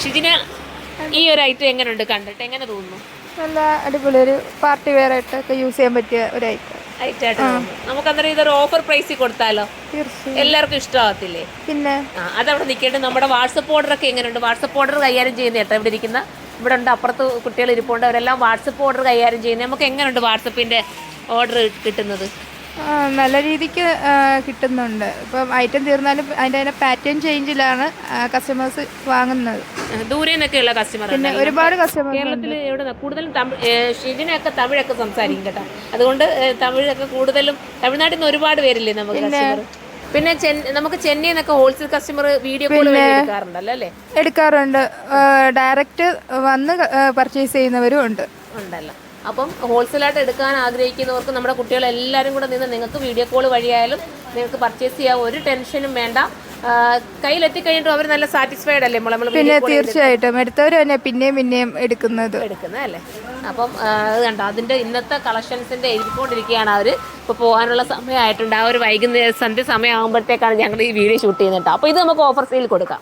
ഷിജിന ഈ ഒരു ഐറ്റം എങ്ങനെയുണ്ട് കണ്ടിട്ട് എങ്ങനെ തോന്നുന്നു? നല്ല അടിപൊളി ഒരു പാർട്ടി വെയർ ആയിട്ടൊക്കെ യൂസ് ചെയ്യാൻ പറ്റിയ ഒരു ഐറ്റമായിട്ട് തോന്നുന്നു. നമുക്ക് അന്നേരം ഇതൊരു ഓഫർ പ്രൈസിൽ കൊടുത്താലോ? തീർച്ചയായും എല്ലാവർക്കും ഇഷ്ടമാകത്തില്ലേ? പിന്നെ അതവിടെ നിൽക്കേണ്ടത്. നമ്മുടെ വാട്സപ്പ് ഓർഡർ ഒക്കെ എങ്ങനെയുണ്ട്? വാട്സപ്പ് ഓർഡർ കൈകാര്യം ചെയ്യുന്ന കേട്ടോ ഇവിടെ ഇരിക്കുന്ന. ഇവിടെ ഉണ്ട്, അപ്പുറത്ത് കുട്ടികൾ ഇരിപ്പുണ്ട്, അവരെല്ലാം വാട്സപ്പ് ഓർഡർ കൈകാര്യം ചെയ്യുന്നത്. നമുക്ക് എങ്ങനെയുണ്ട് വാട്സപ്പിൻ്റെ ഓർഡർ കിട്ടുന്നത്? നല്ല രീതിക്ക് കിട്ടുന്നുണ്ട്. ഇപ്പം ഐറ്റം തീർന്നാലും അതിൻ്റെ പാറ്റേൺ ചേഞ്ചിലാണ് കസ്റ്റമേഴ്സ് വാങ്ങുന്നത്. ദൂരെ നിന്നൊക്കെയുള്ള കസ്റ്റമർ പിന്നെ ഒരുപാട് കസ്റ്റമർ കേരളത്തിൽ എവിടെ കൂടുതലും ഷിജിനൊക്കെ തമിഴൊക്കെ സംസാരിക്കും കേട്ടോ. അതുകൊണ്ട് തമിഴൊക്കെ കൂടുതലും തമിഴ്നാട്ടിൽ നിന്ന് ഒരുപാട് പേരില്ലേ നമുക്ക് കസ്റ്റമർ. പിന്നെ നമുക്ക് ചെന്നൈയിൽ നിന്നൊക്കെ ഹോൾസെയിൽ കസ്റ്റമർ വീഡിയോ കോൾ എടുക്കാറുണ്ടല്ലോ അല്ലേ? എടുക്കാറുണ്ട്. ഡയറക്റ്റ് വന്ന് പർച്ചേസ് ചെയ്യുന്നവരും ഉണ്ടല്ലോ. അപ്പം ഹോൾസെയിലായിട്ട് എടുക്കാൻ ആഗ്രഹിക്കുന്നവർക്ക് നമ്മുടെ കുട്ടികളെല്ലാവരും കൂടെ നിന്ന് നിങ്ങൾക്ക് വീഡിയോ കോൾ വഴിയായാലും നിങ്ങൾക്ക് പർച്ചേസ് ചെയ്യാൻ ഒരു ടെൻഷനും വേണ്ട. കയ്യിലെത്തിക്കഴിഞ്ഞിട്ടും അവർ നല്ല സാറ്റിസ്ഫൈഡ് അല്ലേ? പിന്നെ തീർച്ചയായിട്ടും എടുത്തവർ തന്നെ പിന്നെയും എടുക്കുന്നതല്ലേ? അപ്പം അത് കണ്ടോ, അതിൻ്റെ ഇന്നത്തെ കളക്ഷൻസിൻ്റെ എഴുതിക്കൊണ്ടിരിക്കുകയാണ് അവർ. ഇപ്പോൾ പോകാനുള്ള സമയമായിട്ടുണ്ട്. ആ ഒരു വൈകുന്നേരം സന്ധ്യ സമയമാകുമ്പോഴത്തേക്കാണ് ഞങ്ങൾ ഈ വീഡിയോ ഷൂട്ട് ചെയ്യുന്നത്. അപ്പോൾ ഇത് നമുക്ക് ഓഫർ സെയിൽ കൊടുക്കാം.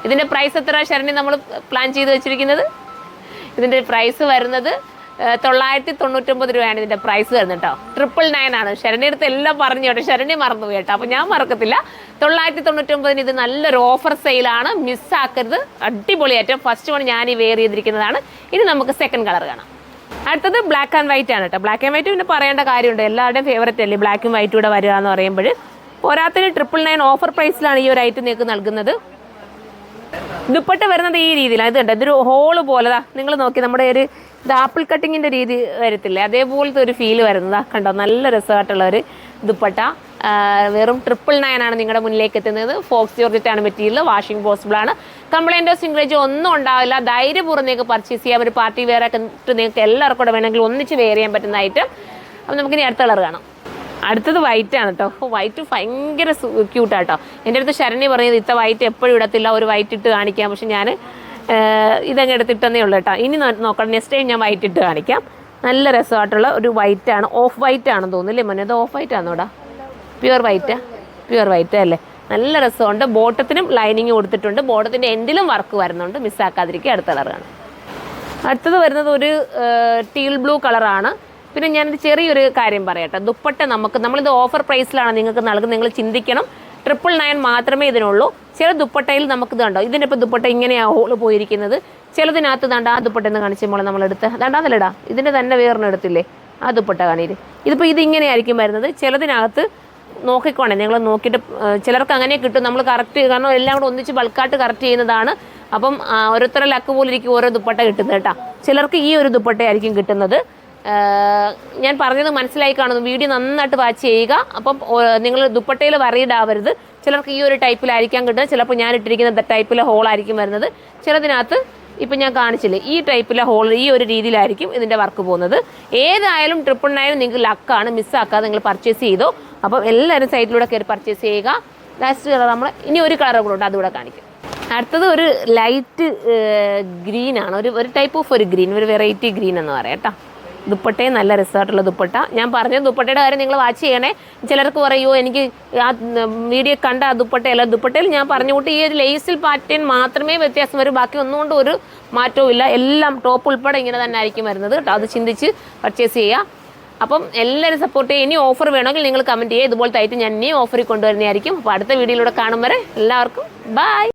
ഇതിൻ്റെ പ്രൈസ് എത്ര ശരണി നമ്മൾ പ്ലാൻ ചെയ്ത് വെച്ചിരിക്കുന്നത്? ഇതിൻ്റെ പ്രൈസ് വരുന്നത് 999 രൂപയാണ് ഇതിൻ്റെ പ്രൈസ് വരുന്നത് കേട്ടോ. 999 ആണ്. ശരണ്യ അടുത്ത് എല്ലാം പറഞ്ഞു കേട്ടോ, ശരണ്യ മറന്നുപോയി കേട്ടോ. അപ്പോൾ ഞാൻ മറക്കത്തില്ല. 999 ഇത് നല്ലൊരു ഓഫർ സെയിലാണ്, മിസ്സാക്കരുത്. അടിപൊളിയായിട്ടും ഫസ്റ്റ് വൺ ഞാൻ ഈ വെയർ ചെയ്തിരിക്കുന്നതാണ്. ഇനി നമുക്ക് സെക്കൻഡ് കളർ കാണാം. അടുത്തത് ബ്ലാക്ക് ആൻഡ് വൈറ്റ് ആണ് കേട്ടോ. ബ്ലാക്ക് ആൻഡ് വൈറ്റ് പിന്നെ പറയേണ്ട കാര്യമുണ്ട്, എല്ലാവരുടെയും ഫേവറേറ്റ് അല്ലേ ബ്ലാക്കും വൈറ്റും കൂടെ വരിക എന്ന് പറയുമ്പോൾ. പോരാത്തിന് 999 ഓഫർ പ്രൈസിലാണ് ഈ ഒരു ഐറ്റം നിങ്ങൾക്ക് നൽകുന്നത്. ദുപ്പട്ട വരുന്നത് ഈ രീതിയിലാണ്. ഇത് കണ്ടോ, ഇതൊരു ഹോള് പോലെ നിങ്ങൾ നോക്കി നമ്മുടെ ഒരു ഇത് ആപ്പിൾ കട്ടിങ്ങിൻ്റെ രീതി വരത്തില്ലേ, അതേപോലത്തെ ഒരു ഫീൽ വരുന്നതാ കണ്ടോ. നല്ല രസമായിട്ടുള്ള ഒരു ദുപ്പട്ട. വെറും 999 ആണ് നിങ്ങളുടെ മുന്നിലേക്ക് എത്തുന്നത്. ഫോക്സ് ജോർജറ്റാണ് മെറ്റീരിയൽ. വാഷിംഗ് പോസിബിളാണ്. കംപ്ലൈൻറ്റോ സിംഗ്രേജോ ഒന്നും ഉണ്ടാവില്ല. ധൈര്യപൂർവ്വം നിങ്ങൾക്ക് പർച്ചേസ് ചെയ്യാം. ഒരു പാർട്ടി വെയർ ഒക്കെ നിങ്ങൾക്ക് എല്ലാവർക്കും കൂടെ വേണമെങ്കിൽ ഒന്നിച്ച് വെയർ ചെയ്യാൻ പറ്റുന്ന ഐറ്റം. അപ്പം നമുക്കിനി അടുത്ത കളർ കാണാം. അടുത്തത് വൈറ്റ് ആണ് കേട്ടോ. വൈറ്റ് ഭയങ്കര ക്യൂട്ടാട്ടോ. എൻ്റെ അടുത്ത് ശരണ്യ പറഞ്ഞത് ഇത്ത വൈറ്റ് എപ്പോഴും ഇടത്തില്ല, ഒരു വൈറ്റ് ഇട്ട് കാണിക്കാം. പക്ഷെ ഞാൻ ഇതങ്ങ് എടുത്തിട്ടെന്നേ ഉള്ളൂ കേട്ടോ. ഇനി നോക്കണം, നെക്സ്റ്റ് ടൈം ഞാൻ വൈറ്റ് ഇട്ട് കാണിക്കാം. നല്ല രസമായിട്ടുള്ള ഒരു വൈറ്റ് ആണ്. ഓഫ് വൈറ്റ് ആണെന്ന് തോന്നുന്നില്ലേ മോനെ? അത് ഓഫ് വൈറ്റ് ആണോടാ? പ്യുവർ വൈറ്റ് അല്ലേ? നല്ല രസമുണ്ട്. ബോട്ടത്തിനും ലൈനിങ് കൊടുത്തിട്ടുണ്ട്. ബോട്ടത്തിൻ്റെ എൻഡിലും വർക്ക് വരുന്നുണ്ട്. മിസ്സാക്കാതിരിക്കുക. അടുത്ത കളറാണ്. അടുത്തത് വരുന്നത് ഒരു ടീൽ ബ്ലൂ കളറാണ്. പിന്നെ ഞാനൊരു ചെറിയൊരു കാര്യം പറയട്ടെ. ദുപ്പട്ട നമ്മളിത് ഓഫർ പ്രൈസിലാണ് നിങ്ങൾക്ക് നൽകുന്നത്. നിങ്ങൾ ചിന്തിക്കണം, 999 മാത്രമേ ഇതിനുള്ളൂ. ചില ദുപ്പട്ടയിൽ നമുക്കിത് കണ്ടോ, ഇതിൻ്റെ ഇപ്പോൾ ദുപ്പട്ട ഇങ്ങനെയാണ് ഹോള് പോയിരിക്കുന്നത്. ചിലതിനകത്ത് ദണ്ട ആ ദുപ്പട്ട എന്ന് കാണിച്ചുമ്പോൾ നമ്മളെടുത്ത് ദണ്ടാന്നല്ലടാ, ഇതിൻ്റെ തന്നെ വേറെണ്ണെടുത്തില്ലേ ആ ദുപ്പട്ട കാണീര്. ഇതിപ്പോൾ ഇതിങ്ങനെയായിരിക്കും വരുന്നത്. ചിലതിനകത്ത് നോക്കിക്കോണേ, നിങ്ങൾ നോക്കിയിട്ട് ചിലർക്ക് അങ്ങനെ കിട്ടും. നമ്മൾ കറക്റ്റ് കാരണം എല്ലാം കൂടെ ഒന്നിച്ച് ബൾക്കായിട്ട് കറക്റ്റ് ചെയ്യുന്നതാണ്. അപ്പം ഓരോരുത്തരുടെ ലക്ക് പോലെ ഇരിക്കും ഓരോ ദുപ്പട്ട കിട്ടുന്നത് കേട്ടോ. ചിലർക്ക് ഈ ഒരു ദുപ്പട്ടയായിരിക്കും കിട്ടുന്നത്. ഞാൻ പറഞ്ഞത് മനസ്സിലായി കാണുന്നു. വീഡിയോ നന്നായിട്ട് വാച്ച് ചെയ്യുക. അപ്പം നിങ്ങൾ ദുപ്പട്ടയിൽ വറീഡാവരുത്. ചിലർക്ക് ഈ ഒരു ടൈപ്പിലായിരിക്കാം കിട്ടുന്നത്. ചിലപ്പോൾ ഞാൻ ഇട്ടിരിക്കുന്ന ടൈപ്പിലെ ഹോളായിരിക്കും വരുന്നത്. ചിലതിനകത്ത് ഇപ്പം ഞാൻ കാണിച്ചില്ലേ ഈ ടൈപ്പിലെ ഹോൾ, ഈ ഒരു രീതിയിലായിരിക്കും ഇതിൻ്റെ വർക്ക് പോകുന്നത്. ഏതായാലും 999 നിങ്ങൾക്ക് ലക്കാണ്. മിസ്സാക്കാതെ നിങ്ങൾ പർച്ചേസ് ചെയ്തോ. അപ്പം എല്ലാവരും സൈറ്റിലൂടെ കയറി പർച്ചേസ് ചെയ്യുക. ലാസ്റ്റ് കളർ നമ്മൾ ഇനി ഒരു കളർ കൂടെ ഉണ്ട്, അതുകൂടെ കാണിക്കും. അടുത്തത് ഒരു ലൈറ്റ് ഗ്രീനാണ്. ഒരു ടൈപ്പ് ഓഫ് ഒരു ഗ്രീൻ, ഒരു വെറൈറ്റി ഗ്രീൻ എന്ന് പറയാം കേട്ടോ. ദുപ്പട്ടയും നല്ല രസമായിട്ടുള്ള ദുപ്പട്ട. ഞാൻ പറഞ്ഞ ദുപ്പട്ടയുടെ കാര്യം നിങ്ങൾ വാച്ച് ചെയ്യണേ. ചിലർക്ക് പറയുമോ എനിക്ക് ആ വീഡിയോ കണ്ട ആ ദുപ്പട്ടയല്ല. ദുപ്പട്ടയിൽ ഞാൻ പറഞ്ഞ കൂട്ടി ഈ ഒരു ലേസിൽ പാറ്റേൺ മാത്രമേ വ്യത്യാസം വരും. ബാക്കി ഒന്നുകൊണ്ട് ഒരു മാറ്റവും ഇല്ല. എല്ലാം ടോപ്പ് ഉൾപ്പെടെ ഇങ്ങനെ തന്നെ ആയിരിക്കും വരുന്നത് കേട്ടോ. അത് ചിന്തിച്ച് പർച്ചേസ് ചെയ്യുക. അപ്പം എല്ലാവരും സപ്പോർട്ട് ചെയ്യുക. ഇനി ഓഫർ വേണമെങ്കിൽ നിങ്ങൾ കമൻറ്റ് ചെയ്യുക. ഇതുപോലത്തെ ആയിട്ട് ഞാൻ ഇനിയും ഓഫറിൽ കൊണ്ടുവരുന്നതായിരിക്കും. അപ്പോൾ അടുത്ത വീഡിയോയിലൂടെ കാണും വരെ എല്ലാവർക്കും ബൈ.